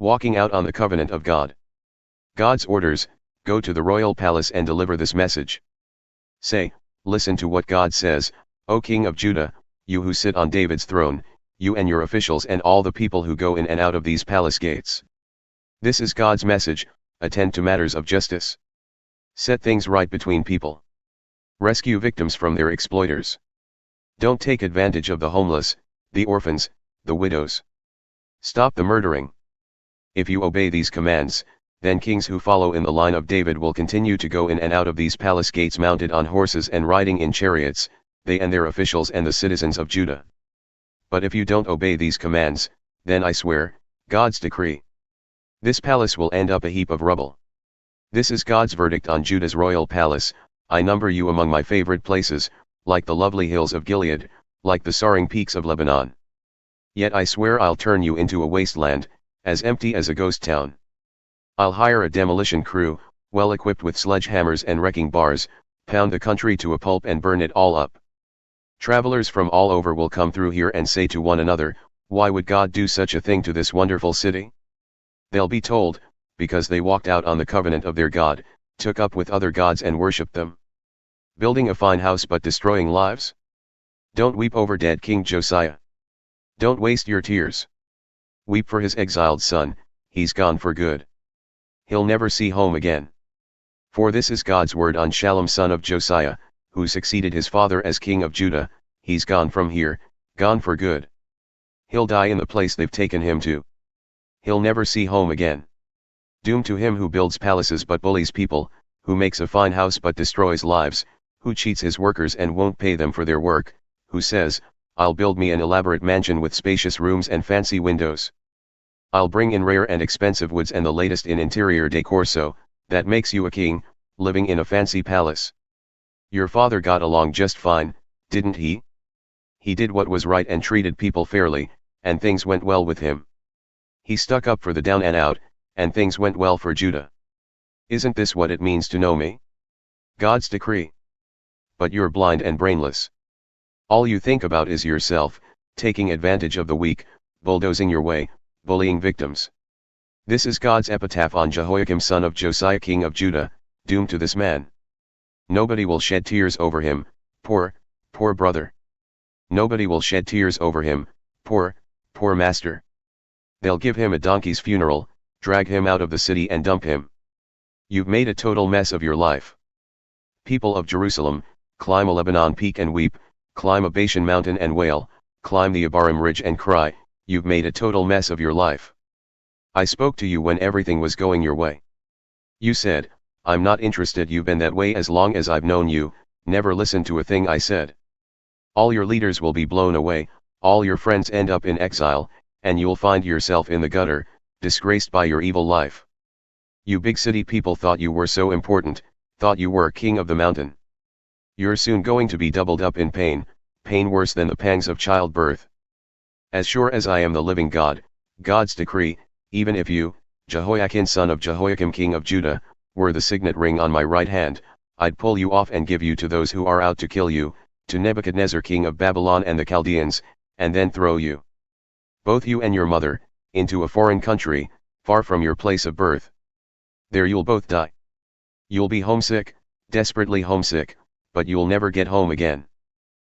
Walking out on the covenant of God. God's orders: go to the royal palace and deliver this message. Say, listen to what God says, O King of Judah, you who sit on David's throne, you and your officials and all the people who go in and out of these palace gates. This is God's message: attend to matters of justice. Set things right between people. Rescue victims from their exploiters. Don't take advantage of the homeless, the orphans, the widows. Stop the murdering. If you obey these commands, then kings who follow in the line of David will continue to go in and out of these palace gates mounted on horses and riding in chariots, they and their officials and the citizens of Judah. But if you don't obey these commands, then I swear, God's decree, this palace will end up a heap of rubble. This is God's verdict on Judah's royal palace: I number you among my favorite places, like the lovely hills of Gilead, like the soaring peaks of Lebanon. Yet I swear I'll turn you into a wasteland, as empty as a ghost town. I'll hire a demolition crew, well equipped with sledgehammers and wrecking bars, pound the country to a pulp and burn it all up. Travelers from all over will come through here and say to one another, why would God do such a thing to this wonderful city? They'll be told, because they walked out on the covenant of their God, took up with other gods and worshipped them. Building a fine house but destroying lives? Don't weep over dead King Josiah. Don't waste your tears. Weep for his exiled son, he's gone for good. He'll never see home again. For this is God's word on Shallum son of Josiah, who succeeded his father as king of Judah: he's gone from here, gone for good. He'll die in the place they've taken him to. He'll never see home again. Doom to him who builds palaces but bullies people, who makes a fine house but destroys lives, who cheats his workers and won't pay them for their work, who says, I'll build me an elaborate mansion with spacious rooms and fancy windows. I'll bring in rare and expensive woods and the latest in interior decor, so that makes you a king, living in a fancy palace. Your father got along just fine, didn't he? He did what was right and treated people fairly, and things went well with him. He stuck up for the down and out, and things went well for Judah. Isn't this what it means to know me? God's decree. But you're blind and brainless. All you think about is yourself, taking advantage of the weak, bulldozing your way, bullying victims. This is God's epitaph on Jehoiakim son of Josiah king of Judah, doomed to this man. Nobody will shed tears over him, poor brother. Nobody will shed tears over him, poor master. They'll give him a donkey's funeral, drag him out of the city and dump him. You've made a total mess of your life. People of Jerusalem, climb a Lebanon peak and weep, climb a Bashan mountain and wail, climb the Abarim ridge and cry, you've made a total mess of your life. I spoke to you when everything was going your way. You said, I'm not interested. You've been that way as long as I've known you, never listened to a thing I said. All your leaders will be blown away, all your friends end up in exile, and you'll find yourself in the gutter, disgraced by your evil life. You big city people thought you were so important, thought you were king of the mountain. You're soon going to be doubled up in pain worse than the pangs of childbirth. As sure as I am the living God, God's decree, even if you, Jehoiakim son of Jehoiakim king of Judah, were the signet ring on my right hand, I'd pull you off and give you to those who are out to kill you, to Nebuchadnezzar king of Babylon and the Chaldeans, and then throw you, both you and your mother, into a foreign country, far from your place of birth. There you'll both die. You'll be homesick, desperately homesick, but you'll never get home again.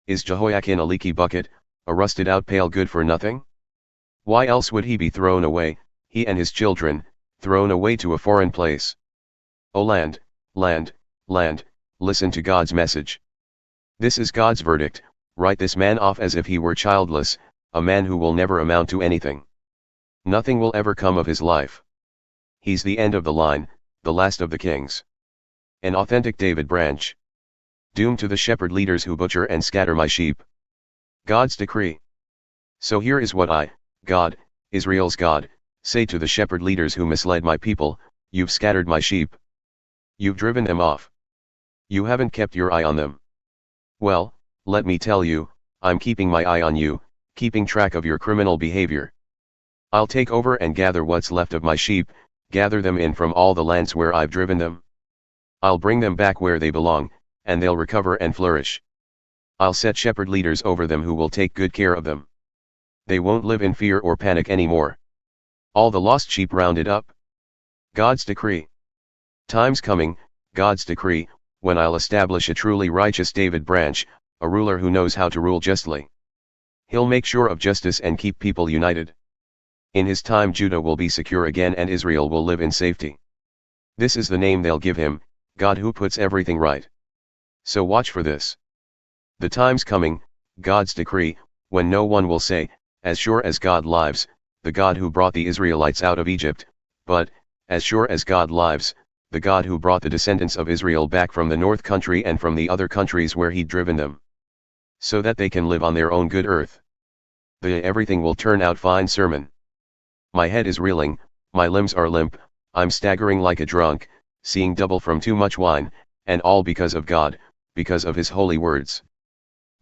Is Jehoiakim a leaky bucket, a rusted out pail good for nothing? Why else would he be thrown away, he and his children, thrown away to a foreign place? O land, listen to God's message. This is God's verdict: write this man off as if he were childless, a man who will never amount to anything. Nothing will ever come of his life. He's the end of the line, the last of the kings. An authentic David branch. Doomed to the shepherd leaders who butcher and scatter my sheep. God's decree. So here is what I, God, Israel's God, say to the shepherd leaders who misled my people: you've scattered my sheep. You've driven them off. You haven't kept your eye on them. Well, let me tell you, I'm keeping my eye on you, keeping track of your criminal behavior. I'll take over and gather what's left of my sheep, gather them in from all the lands where I've driven them. I'll bring them back where they belong, and they'll recover and flourish. I'll set shepherd leaders over them who will take good care of them. They won't live in fear or panic anymore. All the lost sheep rounded up. God's decree. Time's coming, God's decree, when I'll establish a truly righteous David branch, a ruler who knows how to rule justly. He'll make sure of justice and keep people united. In his time Judah will be secure again and Israel will live in safety. This is the name they'll give him, God who puts everything right. So watch for this. The time's coming, God's decree, when no one will say, as sure as God lives, the God who brought the Israelites out of Egypt, but, as sure as God lives, the God who brought the descendants of Israel back from the north country and from the other countries where he'd driven them, so that they can live on their own good earth. The everything will turn out fine sermon. My head is reeling, my limbs are limp, I'm staggering like a drunk, seeing double from too much wine, and all because of God, because of his holy words.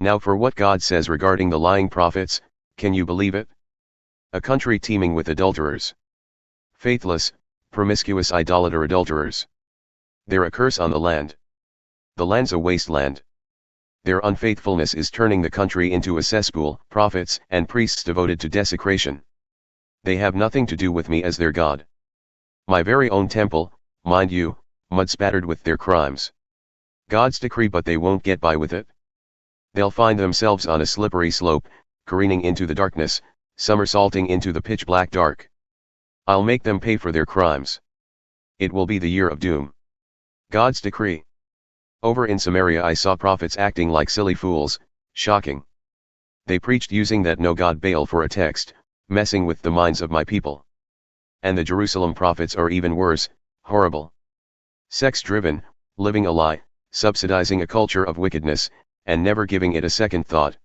Now for what God says regarding the lying prophets, can you believe it? A country teeming with adulterers. Faithless, promiscuous idolater adulterers. They're a curse on the land. The land's a wasteland. Their unfaithfulness is turning the country into a cesspool, prophets and priests devoted to desecration. They have nothing to do with me as their God. My very own temple, mind you, mud-spattered with their crimes. God's decree, but they won't get by with it. They'll find themselves on a slippery slope, careening into the darkness, somersaulting into the pitch-black dark. I'll make them pay for their crimes. It will be the year of doom. God's decree. Over in Samaria I saw prophets acting like silly fools, shocking. They preached using that no God Baal for a text, messing with the minds of my people. And the Jerusalem prophets are even worse, horrible. Sex-driven, living a lie, subsidizing a culture of wickedness, and never giving it a second thought.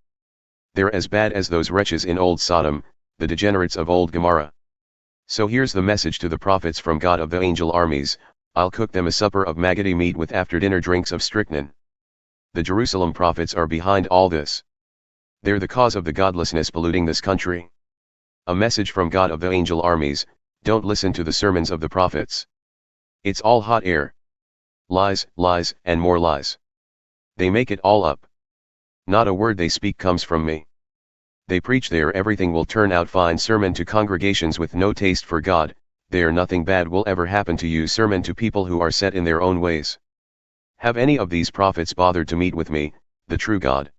They're as bad as those wretches in old Sodom, the degenerates of old Gomorrah. So here's the message to the prophets from God of the angel armies, I'll cook them a supper of maggoty meat with after-dinner drinks of strychnine. The Jerusalem prophets are behind all this. They're the cause of the godlessness polluting this country. A message from God of the angel armies, don't listen to the sermons of the prophets. It's all hot air. Lies, lies, and more lies. They make it all up. Not a word they speak comes from me. They preach their everything will turn out fine sermon to congregations with no taste for God, their nothing bad will ever happen to you sermon to people who are set in their own ways. Have any of these prophets bothered to meet with me, the true God?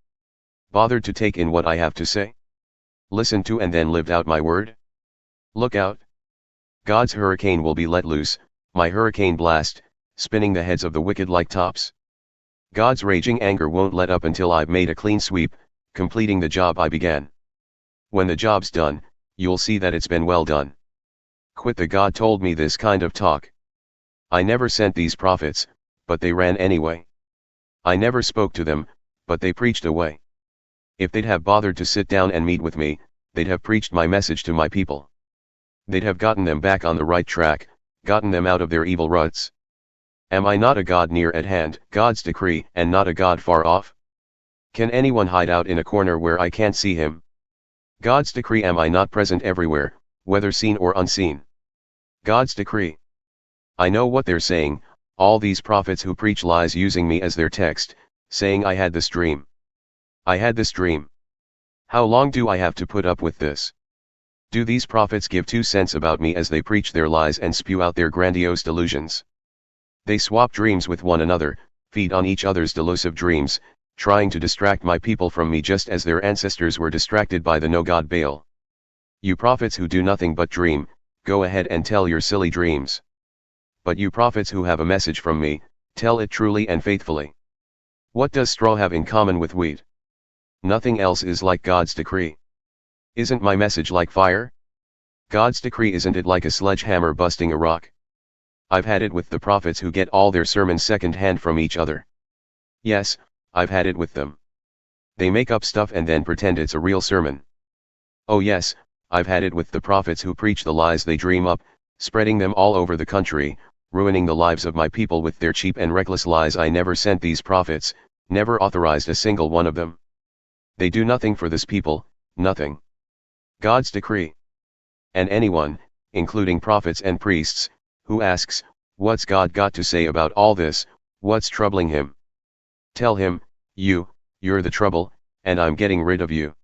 Bothered to take in what I have to say? Listened to and then lived out my word? Look out. God's hurricane will be let loose, my hurricane blast, spinning the heads of the wicked like tops. God's raging anger won't let up until I've made a clean sweep, completing the job I began. When the job's done, you'll see that it's been well done. Quit the God told me this kind of talk. I never sent these prophets, but they ran anyway. I never spoke to them, but they preached away. If they'd have bothered to sit down and meet with me, they'd have preached my message to my people. They'd have gotten them back on the right track, gotten them out of their evil ruts. Am I not a God near at hand, God's decree, and not a God far off? Can anyone hide out in a corner where I can't see him? God's decree, am I not present everywhere, whether seen or unseen? God's decree. I know what they're saying, all these prophets who preach lies using me as their text, saying I had this dream. I had this dream. How long do I have to put up with this? Do these prophets give 2 cents about me as they preach their lies and spew out their grandiose delusions? They swap dreams with one another, feed on each other's delusive dreams, trying to distract my people from me just as their ancestors were distracted by the no-God Baal. You prophets who do nothing but dream, go ahead and tell your silly dreams. But you prophets who have a message from me, tell it truly and faithfully. What does straw have in common with wheat? Nothing else is like God's decree. Isn't my message like fire? God's decree, isn't it like a sledgehammer busting a rock? I've had it with the prophets who get all their sermons second-hand from each other. Yes, I've had it with them. They make up stuff and then pretend it's a real sermon. Oh yes, I've had it with the prophets who preach the lies they dream up, spreading them all over the country, ruining the lives of my people with their cheap and reckless lies. I never sent these prophets, never authorized a single one of them. They do nothing for this people, nothing. God's decree. And anyone, including prophets and priests, who asks, what's God got to say about all this, what's troubling him? Tell him, you're the trouble, and I'm getting rid of you.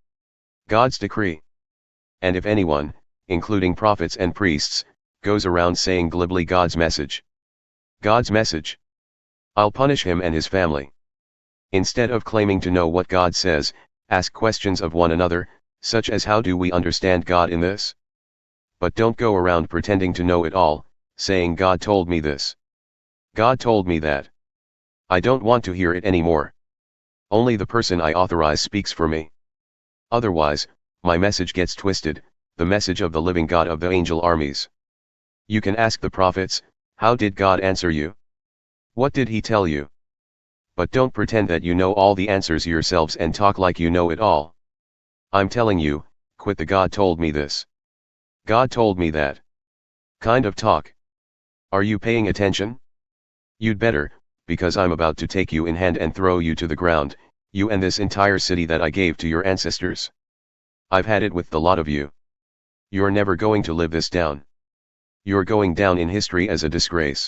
God's decree. And if anyone, including prophets and priests, goes around saying glibly God's message. God's message. I'll punish him and his family. Instead of claiming to know what God says, ask questions of one another, such as how do we understand God in this? But don't go around pretending to know it all, saying God told me this. God told me that. I don't want to hear it anymore. Only the person I authorize speaks for me. Otherwise, my message gets twisted, the message of the living God of the angel armies. You can ask the prophets, how did God answer you? What did he tell you? But don't pretend that you know all the answers yourselves and talk like you know it all. I'm telling you, quit the God told me this. God told me that kind of talk. Are you paying attention? You'd better, because I'm about to take you in hand and throw you to the ground, you and this entire city that I gave to your ancestors. I've had it with the lot of you. You're never going to live this down. You're going down in history as a disgrace.